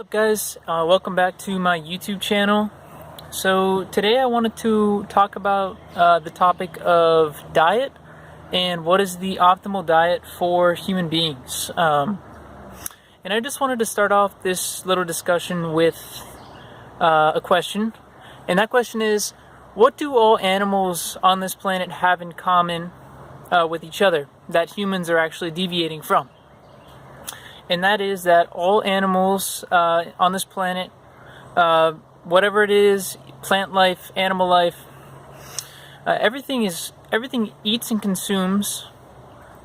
What's up guys, welcome back to my YouTube channel. So today I wanted to talk about the topic of diet and what is the optimal diet for human beings. And I just wanted to start off this little discussion with a question, and that question is, what do all animals on this planet have in common with each other that humans are actually deviating from? And that is that all animals on this planet, whatever it is, plant life, animal life, everything eats and consumes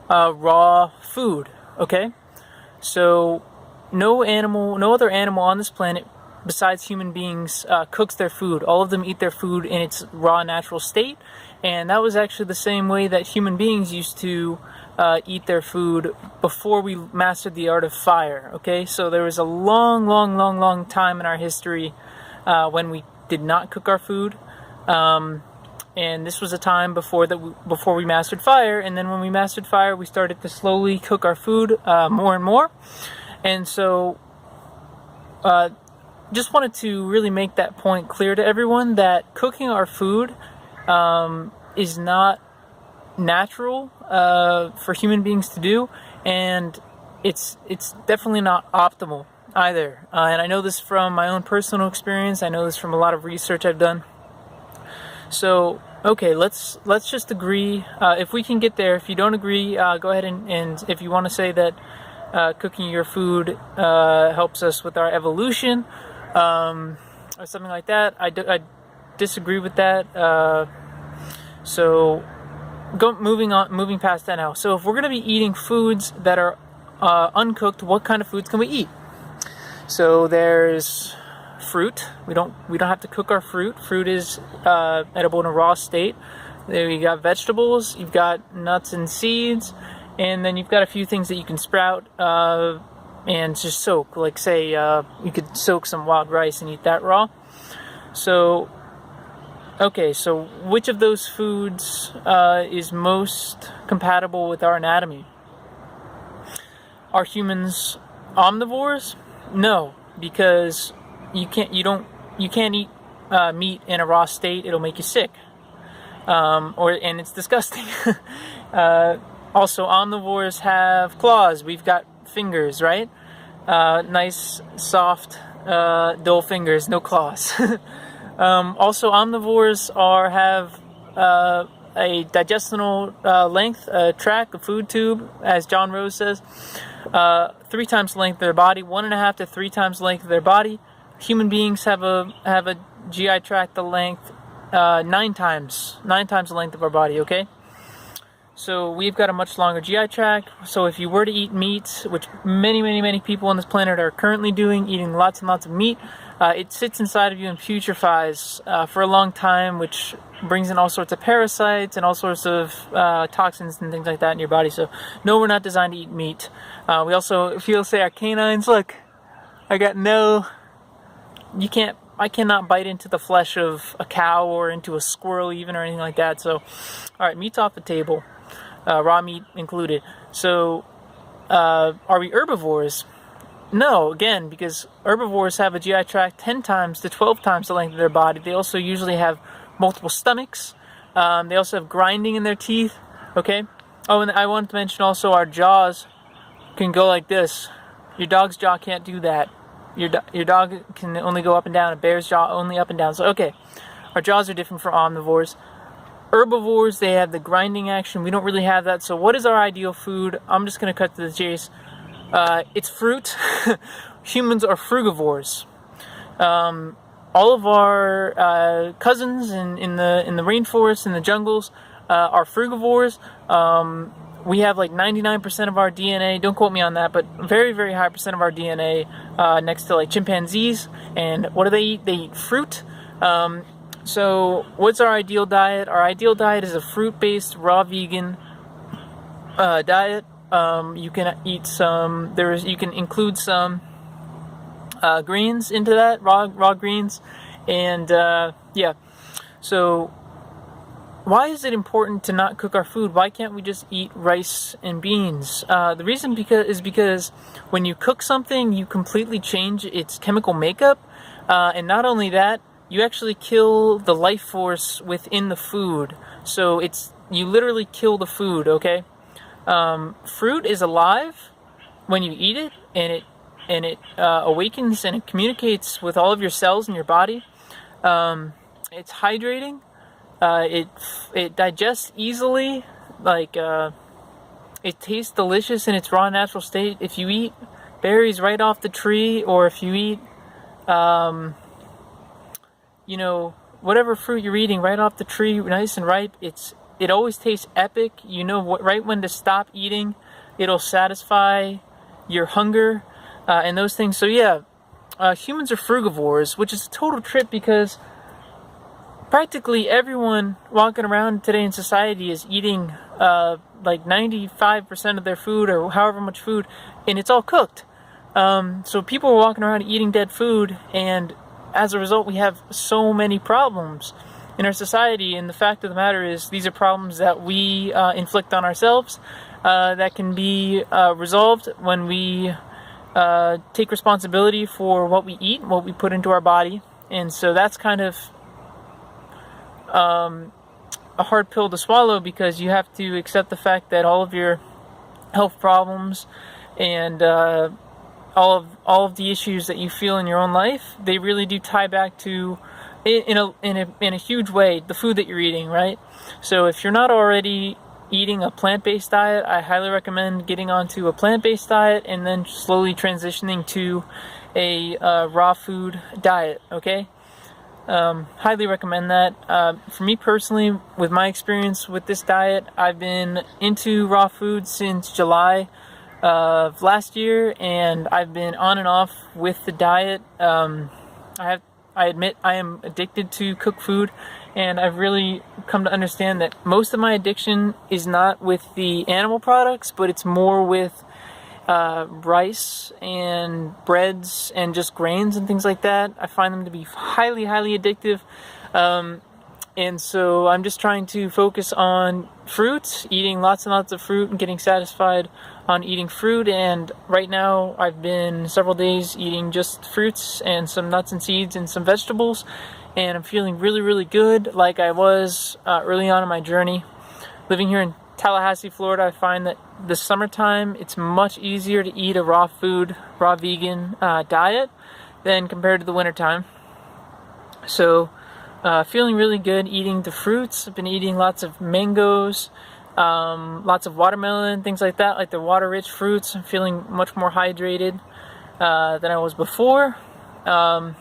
raw food. Okay, so no other animal on this planet besides human beings cooks their food. All of them eat their food in its raw, natural state, and that was actually the same way that human beings used to eat their food before we mastered the art of fire. Okay, so there was a long time in our history when we did not cook our food, and this was a time before we mastered fire. And then when we mastered fire, we started to slowly cook our food more and more. And so just wanted to really make that point clear to everyone that cooking our food is not natural for human beings to do, and it's definitely not optimal either. And I know this from my own personal experience. I know this from a lot of research I've done. So okay, let's just agree. If we can get there. If you don't agree, go ahead and if you want to say that cooking your food helps us with our evolution or something like that, I disagree with that. So moving past that now. So if we're going to be eating foods that are uncooked, what kind of foods can we eat? So there's fruit. We don't have to cook our fruit. Fruit is edible in a raw state. Then you got vegetables, you've got nuts and seeds, and then you've got a few things that you can sprout and just soak. Like say you could soak some wild rice and eat that raw. So okay, so which of those foods is most compatible with our anatomy? Are humans omnivores? No, because you can't eat meat in a raw state. It'll make you sick, and it's disgusting. Also, omnivores have claws. We've got fingers, right? Nice, soft, dull fingers, no claws. Also, omnivores have a digestional length, a tract, a food tube, as John Rose says, 3 times the length of their body, 1.5 to 3 times the length of their body. Human beings have a GI tract, the length 9 times the length of our body. Okay, so we've got a much longer GI tract. So if you were to eat meat, which many people on this planet are currently doing, eating lots and lots of meat, it sits inside of you and putrefies for a long time, which brings in all sorts of parasites and all sorts of toxins and things like that in your body. So no, we're not designed to eat meat. We also, if you'll say our canines, look, I cannot bite into the flesh of a cow or into a squirrel even or anything like that. So alright, meat's off the table, raw meat included. So are we herbivores? No, again, because herbivores have a GI tract 10 times to 12 times the length of their body. They also usually have multiple stomachs. They also have grinding in their teeth. Okay. Oh, and I wanted to mention also our jaws can go like this. Your dog's jaw can't do that. Your dog can only go up and down. A bear's jaw only up and down. So okay, our jaws are different for omnivores. Herbivores, they have the grinding action. We don't really have that. So what is our ideal food? I'm just going to cut to the chase. It's fruit. Humans are frugivores. All of our cousins in the rainforest, in the jungles, are frugivores. We have like 99% of our DNA, don't quote me on that, but very high percent of our DNA next to like chimpanzees. And what do they eat? They eat fruit. So what's our ideal diet? Our ideal diet is a fruit-based, raw vegan diet. You can eat you can include some greens into that, raw greens, and yeah. So why is it important to not cook our food? Why can't we just eat rice and beans? The reason is because when you cook something, you completely change its chemical makeup, and not only that, you actually kill the life force within the food. So you literally kill the food. Okay, fruit is alive when you eat it, and it awakens and it communicates with all of your cells in your body. It's hydrating. It digests easily, like it tastes delicious in its raw natural state. If you eat berries right off the tree, or if you eat whatever fruit you're eating right off the tree, nice and ripe, it always tastes epic. You know right when to stop eating. It'll satisfy your hunger and those things. So yeah, humans are frugivores, which is a total trip because practically everyone walking around today in society is eating like 95% of their food, or however much food, and it's all cooked. So people are walking around eating dead food, and as a result we have so many problems in our society. And the fact of the matter is, these are problems that we inflict on ourselves, that can be resolved when we take responsibility for what we eat, what we put into our body. And so that's kind of a hard pill to swallow, because you have to accept the fact that all of your health problems and all of the issues that you feel in your own life, they really do tie back to, in a huge way, the food that you're eating, right? So if you're not already eating a plant-based diet, I highly recommend getting onto a plant-based diet and then slowly transitioning to a raw food diet. Okay. Highly recommend that. For me personally, with my experience with this diet, I've been into raw food since July of last year, and I've been on and off with the diet. I admit I am addicted to cooked food, and I've really come to understand that most of my addiction is not with the animal products, but it's more with rice and breads and just grains and things like that. I find them to be highly, highly addictive. And so I'm just trying to focus on fruits, eating lots and lots of fruit and getting satisfied on eating fruit. And right now I've been several days eating just fruits and some nuts and seeds and some vegetables. And I'm feeling really, really good, like I was early on in my journey. Living here in Tallahassee, Florida, I find that the summertime, it's much easier to eat a raw food, raw vegan diet than compared to the wintertime. So feeling really good eating the fruits. I've been eating lots of mangoes, lots of watermelon, things like that, like the water-rich fruits. I'm feeling much more hydrated than I was before. And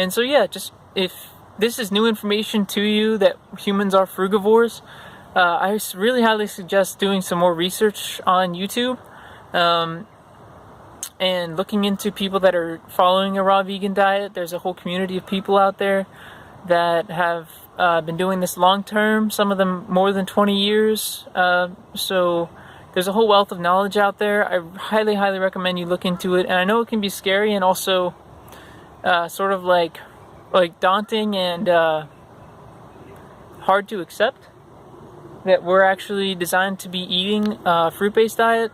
so yeah, just if this is new information to you that humans are frugivores, I really highly suggest doing some more research on YouTube and looking into people that are following a raw vegan diet. There's a whole community of people out there that have been doing this long term, some of them more than 20 years. So there's a whole wealth of knowledge out there. I highly, highly recommend you look into it. And I know it can be scary and also sort of like daunting and hard to accept that we're actually designed to be eating a fruit-based diet,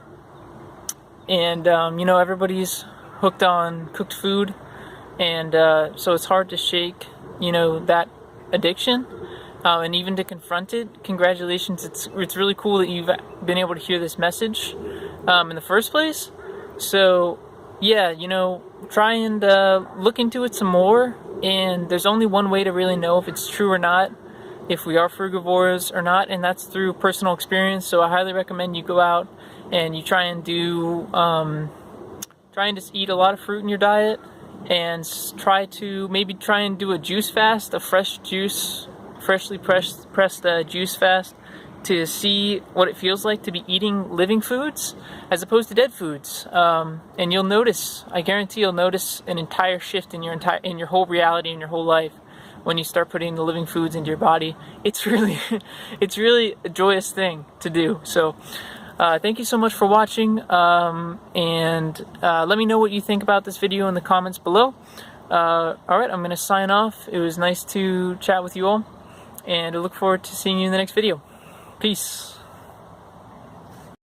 and everybody's hooked on cooked food, and so it's hard to shake that addiction, and even to confront it. Congratulations, it's really cool that you've been able to hear this message in the first place. So yeah, try and look into it some more, and there's only one way to really know if it's true or not, if we are frugivores or not, and that's through personal experience. So I highly recommend you go out and you try and just eat a lot of fruit in your diet, and try and do a juice fast, a freshly pressed juice fast, to see what it feels like to be eating living foods as opposed to dead foods. And you'll notice, I guarantee you'll notice an entire shift in your whole reality, in your whole life, when you start putting the living foods into your body. It's really a joyous thing to do. So thank you so much for watching, and let me know what you think about this video in the comments below. Alright, I'm going to sign off. It was nice to chat with you all, and I look forward to seeing you in the next video. Peace.